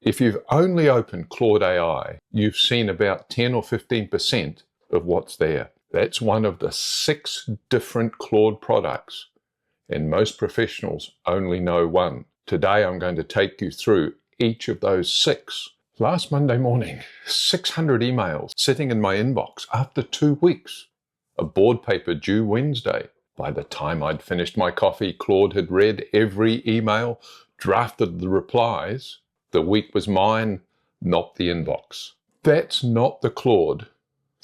If you've only opened Claude AI, you've seen about 10 or 15% of what's there. That's one of the 6 different Claude products, and most professionals only know one. Today I'm going to take you through each of those 6. Last Monday morning, 600 emails sitting in my inbox after 2 weeks. A board paper due Wednesday. By the time I'd finished my coffee, Claude had read every email, drafted the replies. The week was mine, not the inbox. That's not the Claude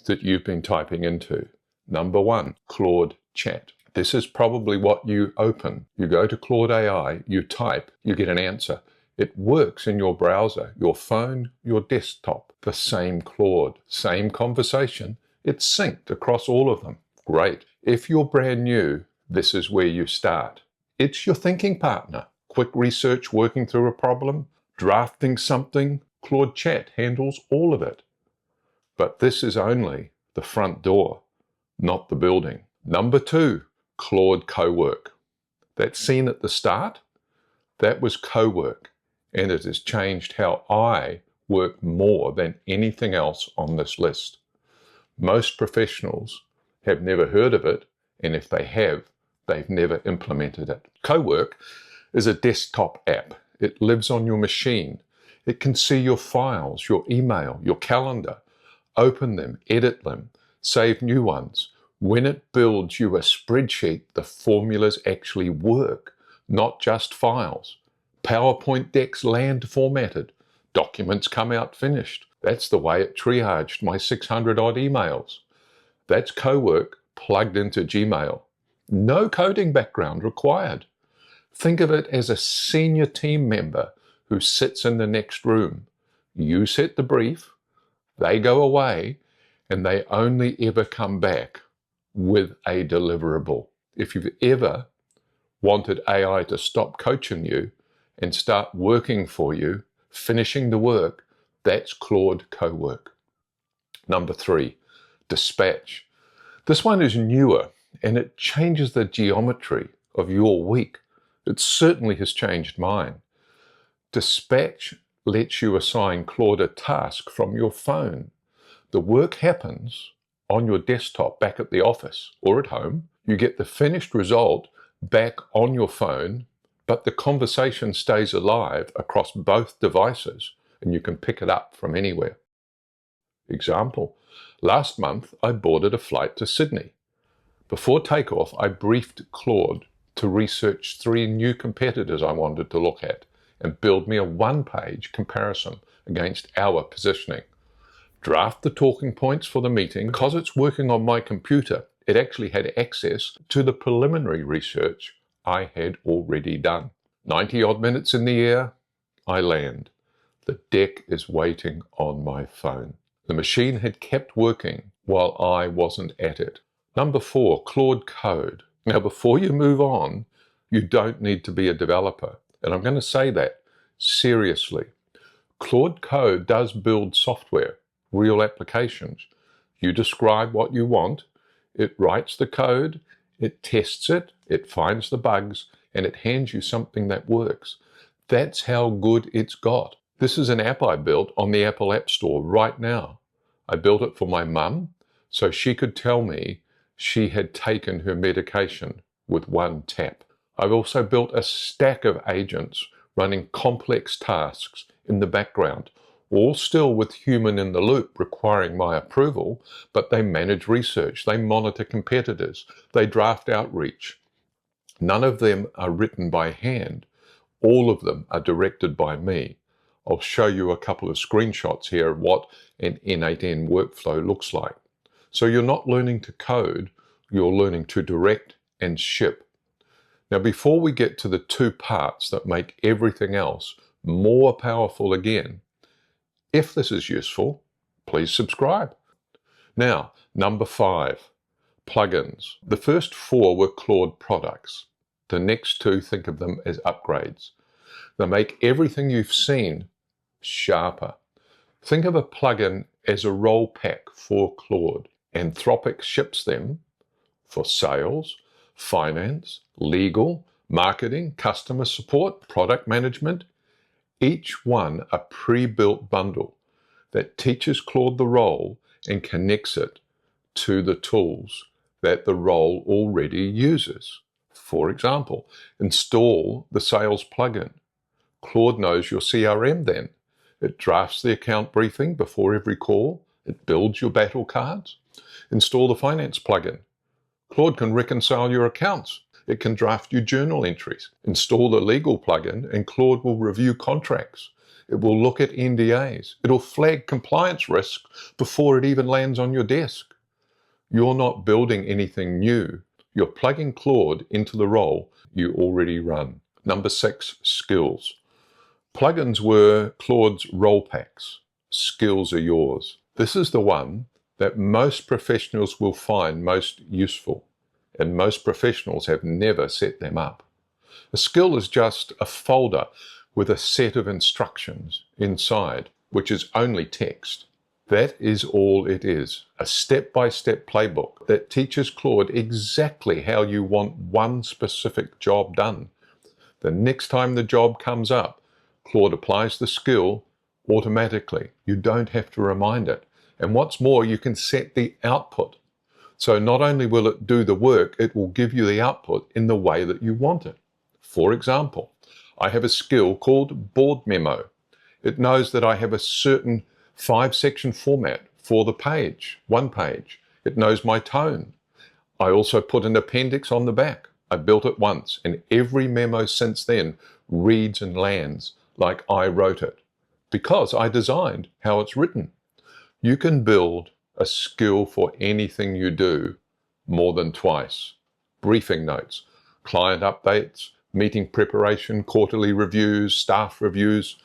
that you've been typing into. Number 1, Claude Chat. This is probably what you open. You go to Claude AI, you type, you get an answer. It works in your browser, your phone, your desktop. The same Claude, same conversation. It's synced across all of them. Great. If you're brand new, this is where you start. It's your thinking partner. Quick research working through a problem, drafting something. Claude Chat handles all of it. But this is only the front door, not the building. Number 2, Claude Cowork. That scene at the start, that was Cowork, and it has changed how I work more than anything else on this list. Most professionals have never heard of it, and if they have, they've never implemented it. Cowork is a desktop app. It lives on your machine. It can see your files, your email, your calendar, open them, edit them, save new ones. When it builds you a spreadsheet, the formulas actually work, not just files. PowerPoint decks land formatted. Documents come out finished. That's the way it triaged my 600 odd emails. That's Cowork plugged into Gmail. No coding background required. Think of it as a senior team member who sits in the next room. You set the brief, they go away, and they only ever come back with a deliverable. If you've ever wanted AI to stop coaching you and start working for you, finishing the work, that's Claude Cowork. Number 3, Dispatch. This one is newer, and it changes the geometry of your week. It certainly has changed mine. Dispatch lets you assign Claude a task from your phone. The work happens on your desktop back at the office or at home. You get the finished result back on your phone, but the conversation stays alive across both devices, and you can pick it up from anywhere. Example, last month I boarded a flight to Sydney. Before takeoff, I briefed Claude to research 3 new competitors I wanted to look at and build me a 1-page comparison against our positioning. Draft the talking points for the meeting. Because it's working on my computer, it actually had access to the preliminary research I had already done. 90 odd minutes in the air, I land. The deck is waiting on my phone. The machine had kept working while I wasn't at it. Number 4, Claude Code. Now, before you move on, you don't need to be a developer. And I'm going to say that seriously. Claude Code does build software, real applications. You describe what you want, it writes the code, it tests it, it finds the bugs, and it hands you something that works. That's how good it's got. This is an app I built on the Apple App Store right now. I built it for my mum so she could tell me she had taken her medication with 1 tap. I've also built a stack of agents running complex tasks in the background, all still with human in the loop requiring my approval, but they manage research, they monitor competitors, they draft outreach. None of them are written by hand. All of them are directed by me. I'll show you a couple of screenshots here of what an N8N workflow looks like. So you're not learning to code, you're learning to direct and ship. Now, before we get to the 2 parts that make everything else more powerful again, if this is useful, please subscribe. Now, number 5, plugins. The first 4 were Claude products. The next 2, think of them as upgrades. They make everything you've seen sharper. Think of a plugin as a roll pack for Claude. Anthropic ships them for sales, finance, legal, marketing, customer support, product management, each one a pre-built bundle that teaches Claude the role and connects it to the tools that the role already uses. For example, install the sales plugin. Claude knows your CRM then. It drafts the account briefing before every call. It builds your battle cards. Install the finance plugin. Claude can reconcile your accounts. It can draft your journal entries. Install the legal plugin and Claude will review contracts. It will look at NDAs. It'll flag compliance risks before it even lands on your desk. You're not building anything new. You're plugging Claude into the role you already run. Number 6, skills. Plugins were Claude's role packs. Skills are yours. This is the one that most professionals will find most useful, and most professionals have never set them up. A skill is just a folder with a set of instructions inside, which is only text. That is all it is, a step-by-step playbook that teaches Claude exactly how you want one specific job done. The next time the job comes up, Claude applies the skill automatically. You don't have to remind it. And what's more, you can set the output. So not only will it do the work, it will give you the output in the way that you want it. For example, I have a skill called board memo. It knows that I have a certain 5-section format for the page, one page. It knows my tone. I also put an appendix on the back. I built it once, and every memo since then reads and lands like I wrote it, because I designed how it's written. You can build a skill for anything you do more than twice. Briefing notes, client updates, meeting preparation, quarterly reviews, staff reviews.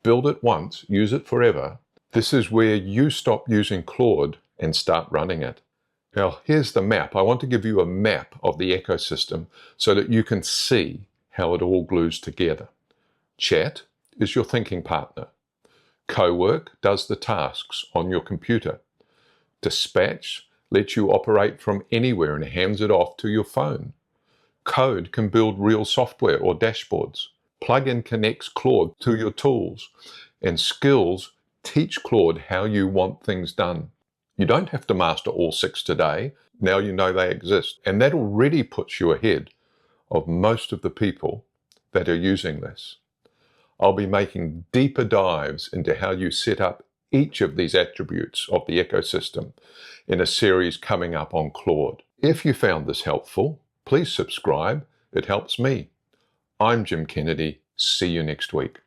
Build it once, use it forever. This is where you stop using Claude and start running it. Now, here's the map. I want to give you a map of the ecosystem so that you can see how it all glues together. Chat is your thinking partner. Cowork does the tasks on your computer. Dispatch lets you operate from anywhere and hands it off to your phone. Code can build real software or dashboards. Plugin connects Claude to your tools. And skills teach Claude how you want things done. You don't have to master all 6 today. Now you know they exist. And that already puts you ahead of most of the people that are using this. I'll be making deeper dives into how you set up each of these attributes of the ecosystem in a series coming up on Claude. If you found this helpful, please subscribe. It helps me. I'm Jim Kennedy. See you next week.